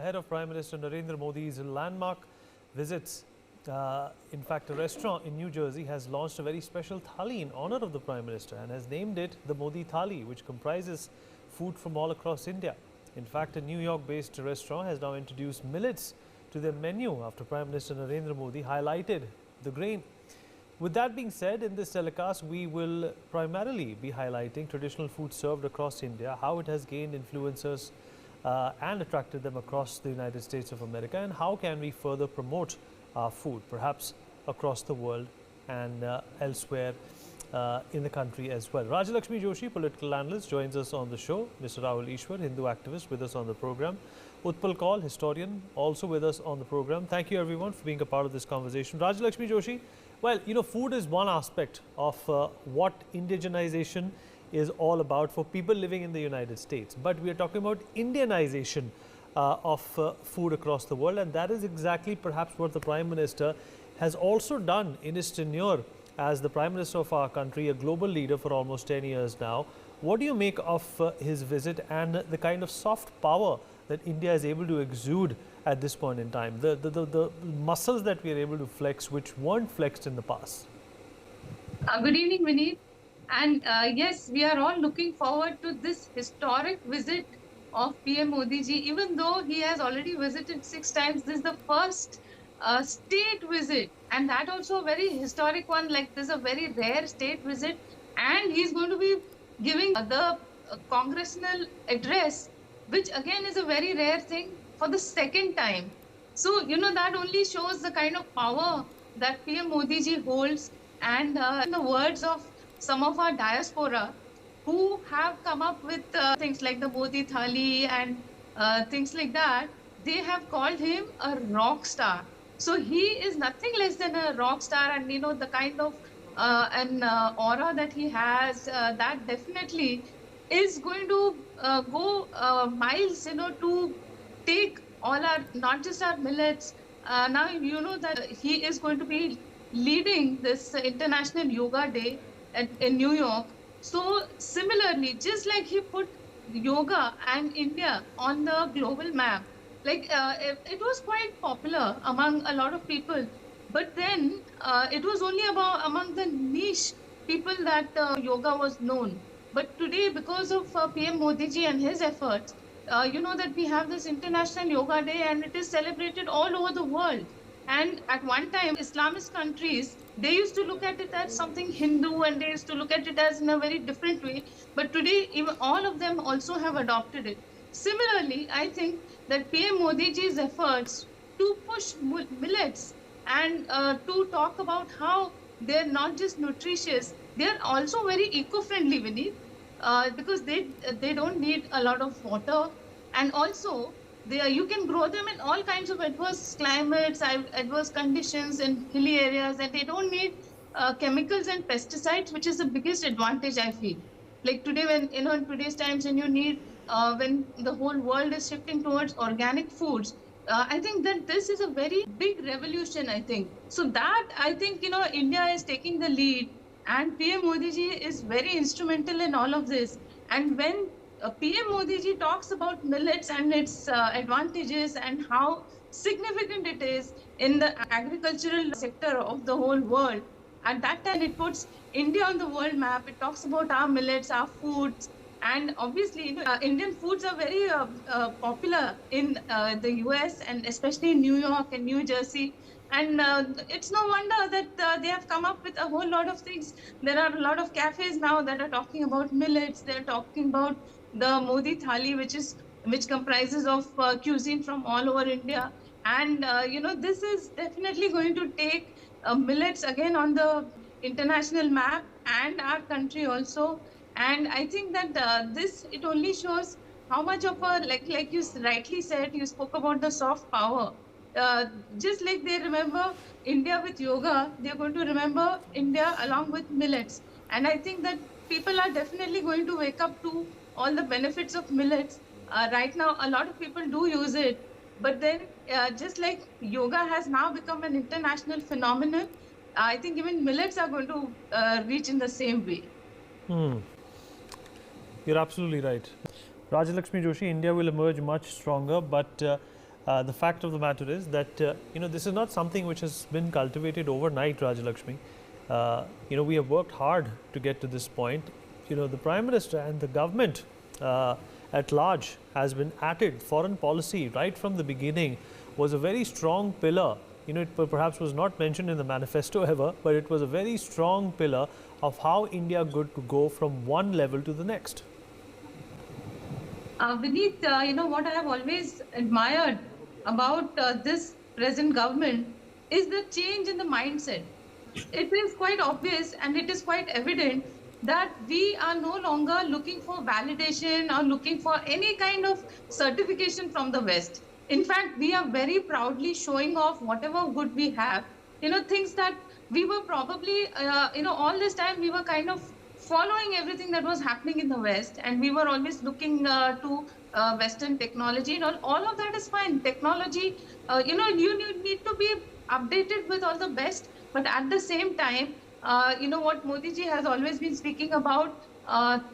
ahead of Prime Minister Narendra Modi's landmark visits. In fact, a restaurant in New Jersey has launched a very special thali in honor of the Prime Minister and has named it the Modi Thali, which comprises food from all across India. In fact, a New York-based restaurant has now introduced millets to their menu after Prime Minister Narendra Modi highlighted the grain. With that being said, in this telecast, we will primarily be highlighting traditional food served across India, how it has gained influencers and attracted them across the United States of America, and how can we further promote our food, perhaps across the world and elsewhere in the country as well. Rajalakshmi Joshi, political analyst, joins us on the show. Mr. Rahul Ishwar, Hindu activist, with us on the program. Utpal Kaul, historian, also with us on the program. Thank you everyone for being a part of this conversation. Rajalakshmi Joshi, well, you know, food is one aspect of what indigenization is all about for people living in the United States. But we are talking about Indianization of food across the world, and that is exactly perhaps what the Prime Minister has also done in his tenure as the Prime Minister of our country, a global leader for almost 10 years now. What do you make of his visit and the kind of soft power that India is able to exude at this point in time, the muscles that we are able to flex which weren't flexed in the past? Good evening, Vineet. And yes, we are all looking forward to this historic visit of PM Modi ji. Even though he has already visited 6 times, this is the first state visit, and that also a very historic one. Like, this is a very rare state visit, and he's going to be giving the congressional address, which again is a very rare thing, for the second time. So, you know, that only shows the kind of power that PM Modi ji holds. And in the words of some of our diaspora who have come up with things like the Modi Thali and things like that, they have called him a rock star. So he is nothing less than a rock star, and you know, the kind of aura that he has, that definitely is going to go miles, you know, to take all our, not just our millets. Now, you know that he is going to be leading this International Yoga Day in New York. So similarly, just like he put yoga and India on the global map, like it was quite popular among a lot of people, but then it was only among the niche people that yoga was known. But today, because of PM Modi ji and his efforts, you know that we have this International Yoga Day, and it is celebrated all over the world. And at one time, Islamist countries, they used to look at it as something Hindu, and they used to look at it as in a very different way. But today, even all of them also have adopted it. Similarly, I think that PM Modi ji's efforts to push millets and to talk about how they're not just nutritious, they're also very eco-friendly, Vineet, because they don't need a lot of water, and also you can grow them in all kinds of adverse climates, adverse conditions in hilly areas, and they don't need chemicals and pesticides, which is the biggest advantage, I feel. Like today, when, you know, in today's times, when you need, when the whole world is shifting towards organic foods, I think that this is a very big revolution, I think. So that, I think, you know, India is taking the lead, and PM Modi ji is very instrumental in all of this. And when PM Modi ji talks about millets and its advantages and how significant it is in the agricultural sector of the whole world, at that time it puts India on the world map. It talks about our millets, our foods, and obviously, you know, Indian foods are very popular in the US, and especially in New York and New Jersey. And it's no wonder that they have come up with a whole lot of things. There are a lot of cafes now that are talking about millets. They're talking about the Modi Thali, which comprises of cuisine from all over India. And you know, this is definitely going to take millets again on the international map, and our country also. And I think that this, it only shows how much of a, like you rightly said, you spoke about the soft power. Just like they remember India with yoga, they're going to remember India along with millets. And I think that people are definitely going to wake up to all the benefits of millets. Right now, a lot of people do use it. But then, just like yoga has now become an international phenomenon, I think even millets are going to reach in the same way. You're absolutely right. Rajalakshmi Joshi, India will emerge much stronger, but the fact of the matter is that this is not something which has been cultivated overnight, Rajalakshmi. We have worked hard to get to this point. The Prime Minister and the government at large has been at it. Foreign policy right from the beginning was a very strong pillar. It perhaps was not mentioned in the manifesto ever, but it was a very strong pillar of how India could go from one level to the next. Vineet, what I have always admired about this present government is the change in the mindset. It is quite obvious and it is quite evident that we are no longer looking for validation or looking for any kind of certification from the West. In fact, we are very proudly showing off whatever good we have. Things that we were probably, all this time we were kind of following everything that was happening in the West, and we were always looking to Western technology. All of that is fine. Technology, you need to be updated with all the best, but at the same time, what Modi ji has always been speaking about,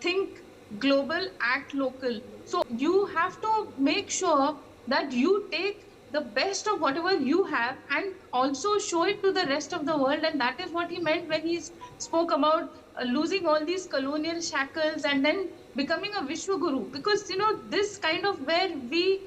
think global, act local. So you have to make sure that you take the best of whatever you have and also show it to the rest of the world. And that is what he meant when he spoke about losing all these colonial shackles and then becoming a Vishwaguru. Because, this kind of where we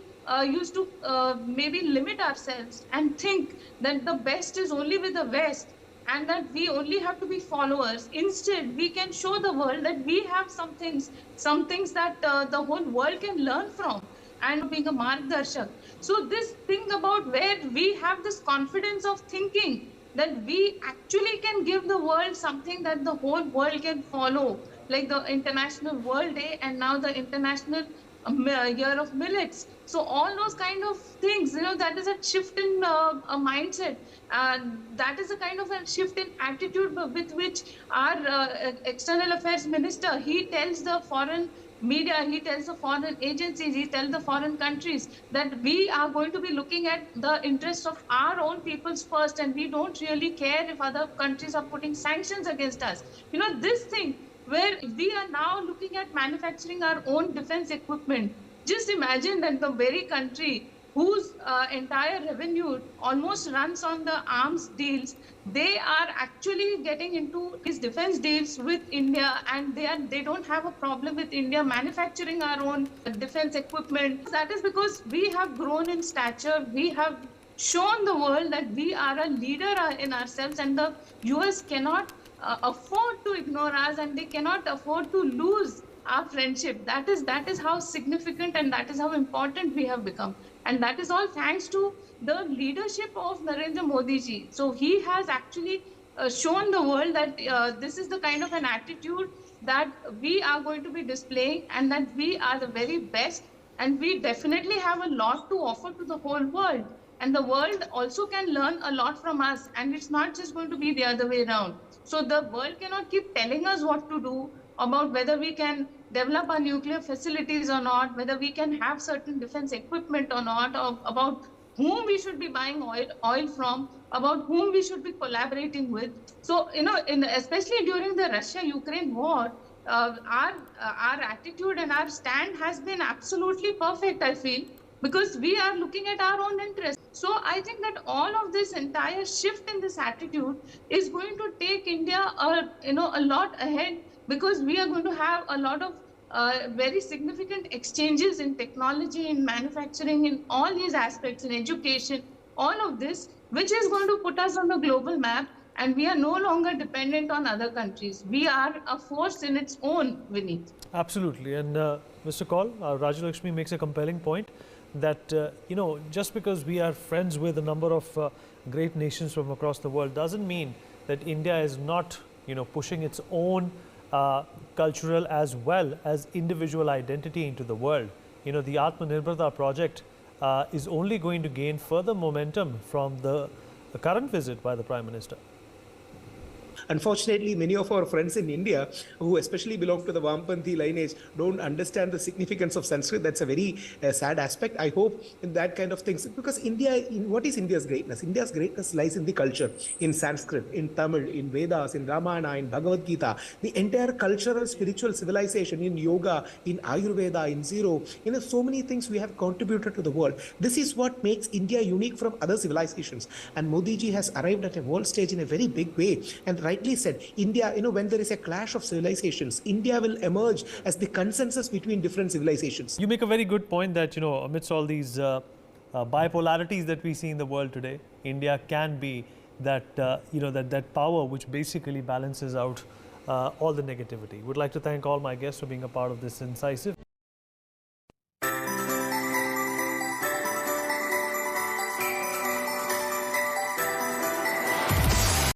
used to maybe limit ourselves and think that the best is only with the West and that we only have to be followers. Instead, we can show the world that we have some things that the whole world can learn from, and being a margdarshak. So this thing about where we have this confidence of thinking that we actually can give the world something that the whole world can follow, like the International World Day and now the International Year of Millets. So all those kind of things, that is a shift in a mindset. That is a kind of a shift in attitude with which our External Affairs Minister, he tells the foreign media, he tells the foreign agencies, he tells the foreign countries that we are going to be looking at the interests of our own peoples first, and we don't really care if other countries are putting sanctions against us. This thing where we are now looking at manufacturing our own defense equipment. Just imagine that the very country whose entire revenue almost runs on the arms deals, they are actually getting into these defense deals with India, and they don't have a problem with India manufacturing our own defense equipment. That is because we have grown in stature. We have shown the world that we are a leader in ourselves, and the US cannot afford to ignore us, and they cannot afford to lose our friendship. That is how significant and that is how important we have become. And that is all thanks to the leadership of Narendra Modi ji. So he has actually shown the world that this is the kind of an attitude that we are going to be displaying, and that we are the very best, and we definitely have a lot to offer to the whole world. And the world also can learn a lot from us, and it's not just going to be the other way around. So the world cannot keep telling us what to do about whether we can develop our nuclear facilities or not, whether we can have certain defense equipment or not, or about whom we should be buying oil from, about whom we should be collaborating with. So, especially during the Russia-Ukraine war, our attitude and our stand has been absolutely perfect, I feel, because we are looking at our own interests. So I think that all of this entire shift in this attitude is going to take India a lot ahead, because we are going to have a lot of very significant exchanges in technology, in manufacturing, in all these aspects, in education, all of this, which is going to put us on the global map, and we are no longer dependent on other countries. We are a force in its own, Vineet. Absolutely. And Mr. Kaul, Rajalakshmi makes a compelling point that, just because we are friends with a number of great nations from across the world doesn't mean that India is not, pushing its own cultural as well as individual identity into the world. The Atmanirbharta project is only going to gain further momentum from the current visit by the Prime Minister. Unfortunately, many of our friends in India, who especially belong to the Vampanthi lineage, don't understand the significance of Sanskrit. That's a very sad aspect. I hope in that kind of things, because what is India's greatness? India's greatness lies in the culture, in Sanskrit, in Tamil, in Vedas, in Ramayana, in Bhagavad Gita. The entire cultural, spiritual civilization, in yoga, in Ayurveda, in zero, so many things we have contributed to the world. This is what makes India unique from other civilizations. And Modi ji has arrived at a world stage in a very big way. And rightly said, India, when there is a clash of civilizations, India will emerge as the consensus between different civilizations. You make a very good point that, amidst all these bipolarities that we see in the world today, India can be that, that power which basically balances out all the negativity. Would like to thank all my guests for being a part of this incisive.